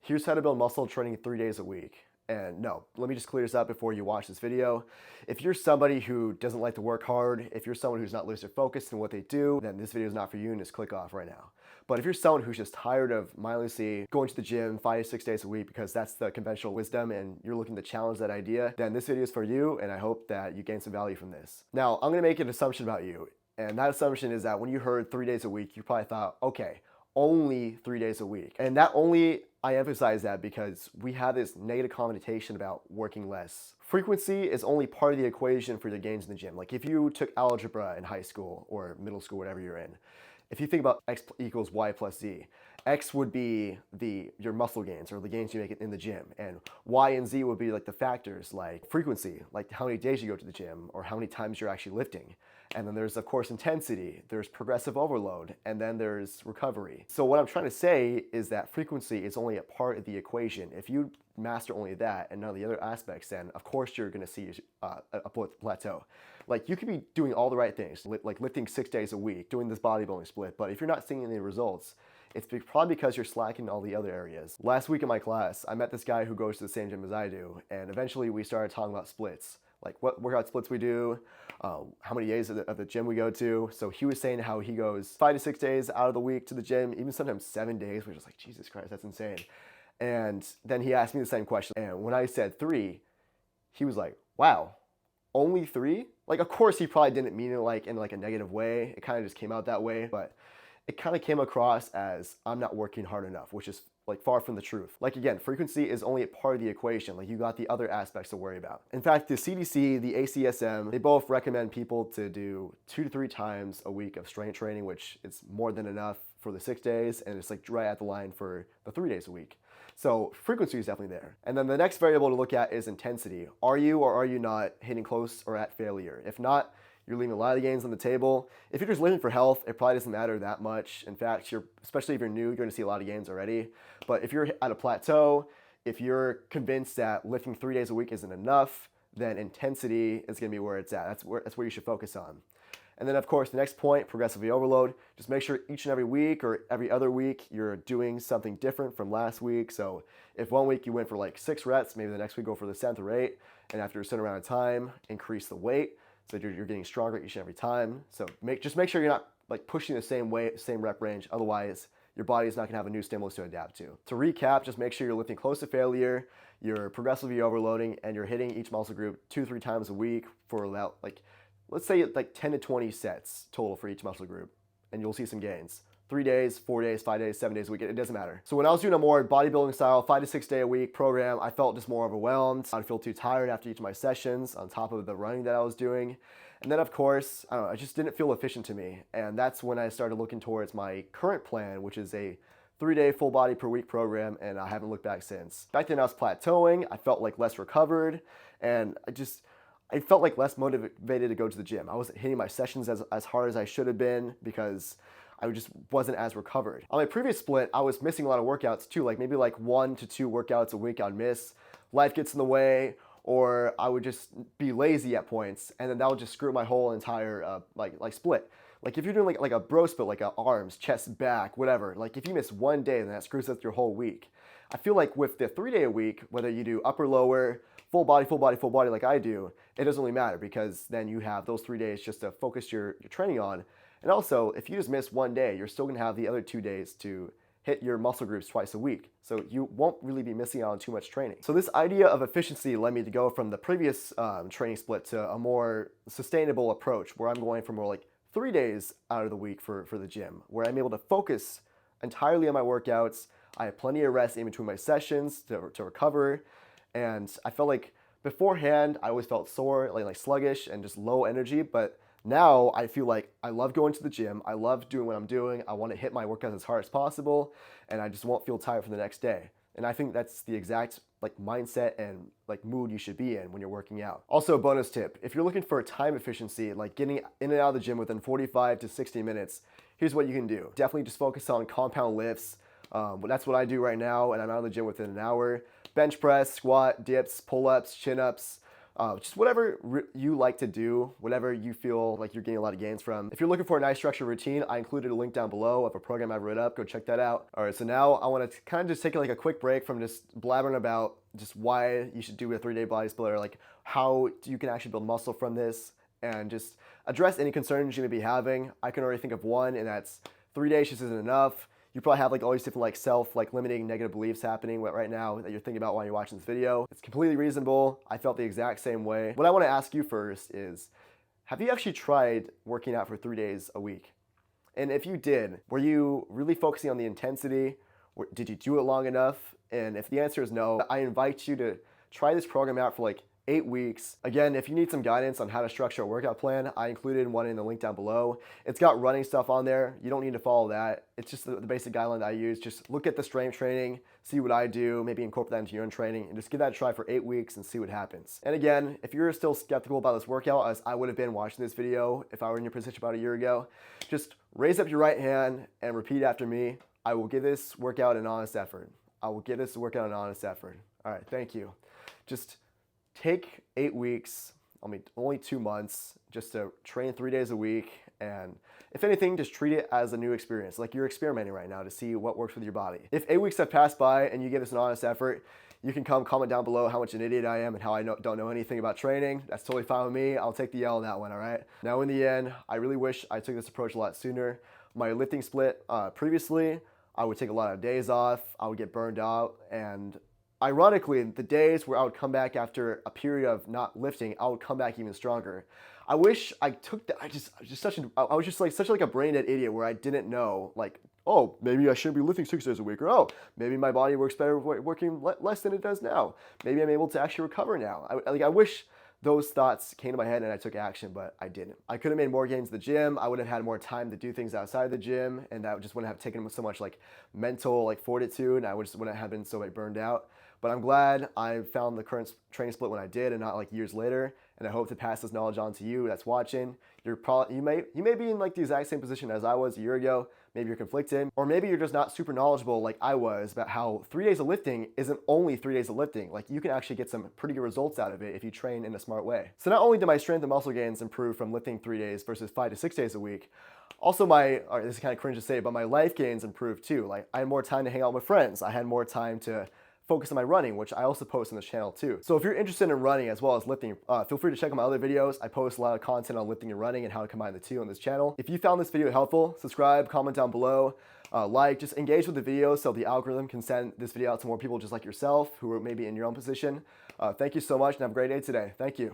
Here's how to build muscle training 3 days a week. And no, let me just clear this up before you watch this video. If you're somebody who doesn't like to work hard, if you're someone who's not laser focused in what they do, then this video is not for you and just click off right now. But if you're someone who's just tired of mindlessly going to the gym 5 to 6 days a week because that's the conventional wisdom and you're looking to challenge that idea, then this video is for you and I hope that you gain some value from this. Now, I'm gonna make an assumption about you. And that assumption is that when you heard 3 days a week, you probably thought, okay, only 3 days a week. And that only, I emphasize that because we have this negative connotation about working less. Frequency is only part of the equation for your gains in the gym. Like if you took algebra in high school or middle school, whatever you're in, if you think about x equals y plus z, x would be your muscle gains or the gains you make in the gym, and y and z would be like the factors like frequency, like how many days you go to the gym or how many times you're actually lifting. And then there's of course intensity, there's progressive overload, and then there's recovery. So what I'm trying to say is that frequency is only a part of the equation. If you master only that and none of the other aspects, then of course you're gonna see a plateau. Like you could be doing all the right things, like lifting 6 days a week, doing this bodybuilding split, but if you're not seeing any results, it's probably because you're slacking in all the other areas. Last week in my class, I met this guy who goes to the same gym as I do, and eventually we started talking about splits. Like what workout splits we do, how many days of the gym we go to. So he was saying how he goes 5 to 6 days out of the week to the gym, even sometimes 7 days, which is like, Jesus Christ, that's insane. And then he asked me the same question. And when I said 3, he was like, wow, only 3? Like, of course he probably didn't mean it like in like a negative way. It kind of just came out that way, but it kind of came across as I'm not working hard enough, which is like far from the truth. Like again, frequency is only a part of the equation. Like you got the other aspects to worry about. In fact, the CDC, the ACSM, they both recommend people to do 2 to 3 times a week of strength training, which is more than enough for the 6 days, and it's like right at the line for the 3 days a week. So frequency is definitely there. And then the next variable to look at is intensity. Are you or are you not hitting close or at failure? If not, you're leaving a lot of gains on the table. If you're just living for health, it probably doesn't matter that much. In fact, especially if you're new, you're gonna see a lot of gains already. But if you're at a plateau, if you're convinced that lifting 3 days a week isn't enough, then intensity is gonna be where it's at. That's where you should focus on. And then of course, the next point, progressively overload. Just make sure each and every week or every other week, you're doing something different from last week. So if one week you went for like 6 reps, maybe the next week go for the 7th or 8th, and after a certain amount of time, increase the weight. So you're getting stronger each and every time. So just make sure you're not like pushing the same weight, same rep range. Otherwise, your body is not gonna have a new stimulus to adapt to. To recap, just make sure you're lifting close to failure, you're progressively overloading, and you're hitting each muscle group 2 to 3 times a week for about like, let's say like 10 to 20 sets total for each muscle group, and you'll see some gains. 3 days, 4 days, 5 days, 7 days a week, it doesn't matter. So when I was doing a more bodybuilding style 5 to 6 day a week program, I felt just more overwhelmed. I'd feel too tired after each of my sessions on top of the running that I was doing. And then of course, I don't know, it just didn't feel efficient to me. And that's when I started looking towards my current plan, which is a 3-day full body per week program, and I haven't looked back since. Back then I was plateauing, I felt like less recovered, and I felt like less motivated to go to the gym. I wasn't hitting my sessions as hard as I should have been because I just wasn't as recovered. On my previous split, I was missing a lot of workouts too, like maybe like 1 to 2 workouts a week I'd miss. Life gets in the way, or I would just be lazy at points, and then that would just screw my whole entire like split. Like if you're doing like a bro split, like arms, chest, back, whatever, like if you miss 1 day, then that screws up your whole week. I feel like with the 3 day a week, whether you do upper, lower, full body like I do, it doesn't really matter because then you have those 3 days just to focus your training on. And also, if you just miss 1 day, you're still gonna have the other 2 days to hit your muscle groups twice a week. So you won't really be missing out on too much training. So this idea of efficiency led me to go from the previous training split to a more sustainable approach where I'm going for more like 3 days out of the week for the gym, where I'm able to focus entirely on my workouts. I have plenty of rest in between my sessions to recover. And I felt like beforehand, I always felt sore, like sluggish and just low energy. But now I feel like I love going to the gym. I love doing what I'm doing. I want to hit my workouts as hard as possible. And I just won't feel tired for the next day. And I think that's the exact like mindset and like mood you should be in when you're working out. Also, bonus tip, if you're looking for time efficiency, like getting in and out of the gym within 45 to 60 minutes, here's what you can do. Definitely just focus on compound lifts. That's what I do right now, and I'm out of the gym within an hour. Bench press, squat, dips, pull-ups, chin-ups, Just whatever you like to do, whatever you feel like you're getting a lot of gains from. If you're looking for a nice structured routine, I included a link down below of a program I've wrote up. Go check that out. All right, so now I want to kind of just take like a quick break from just blabbering about just why you should do a 3-day body splitter, like how you can actually build muscle from this, and just address any concerns you may be having. I can already think of one, and that's 3 days just isn't enough. You probably have like all these different like limiting negative beliefs happening right now that you're thinking about while you're watching this video. It's completely reasonable. I felt the exact same way. What I want to ask you first is, have you actually tried working out for 3 days a week? And if you did, were you really focusing on the intensity? Did you do it long enough? And if the answer is no, I invite you to try this program out for like 8 weeks. Again, if you need some guidance on how to structure a workout plan, I included one in the link down below. It's got running stuff on there. You don't need to follow that. It's just the basic guideline that I use. Just look at the strength training, see what I do, maybe incorporate that into your own training, and just give that a try for 8 weeks and see what happens. And again, if you're still skeptical about this workout, as I would have been watching this video if I were in your position about a year ago, just raise up your right hand and repeat after me. I will give this workout an honest effort. I will give this workout an honest effort. All right, thank you. Just take 8 weeks, only 2 months, just to train 3 days a week. And if anything, just treat it as a new experience, like you're experimenting right now to see what works with your body. If 8 weeks have passed by and you give this an honest effort, you can comment down below how much an idiot I am and how I don't know anything about training. That's totally fine with me. I'll take the L on that one, all right? Now in the end, I really wish I took this approach a lot sooner. My lifting split previously, I would take a lot of days off, I would get burned out, and ironically, the days where I would come back after a period of not lifting, I would come back even stronger. I wish I took that. I was just like such like a brain dead idiot where I didn't know, like, oh, maybe I shouldn't be lifting 6 days a week, or oh, maybe my body works better working less than it does now. Maybe I'm able to actually recover now. I wish those thoughts came to my head and I took action, but I didn't. I could have made more gains in the gym. I would have had more time to do things outside the gym, and that just wouldn't have taken so much like mental like fortitude, and I wouldn't have been so like burned out. But I'm glad I found the current training split when I did and not like years later. And I hope to pass this knowledge on to you that's watching. You may be in like the exact same position as I was a year ago. Maybe you're conflicted, or maybe you're just not super knowledgeable like I was about how 3 days of lifting isn't only 3 days of lifting. Like you can actually get some pretty good results out of it if you train in a smart way. So not only did my strength and muscle gains improve from lifting 3 days versus 5 to 6 days a week, also this is kind of cringe to say, but my life gains improved too. Like I had more time to hang out with friends. I had more time to focus on my running, which I also post on this channel too. So if you're interested in running as well as lifting, feel free to check out my other videos. I post a lot of content on lifting and running and how to combine the two on this channel. If you found this video helpful, subscribe, comment down below, just engage with the video so the algorithm can send this video out to more people just like yourself who are maybe in your own position. Thank you so much and have a great day today. Thank you.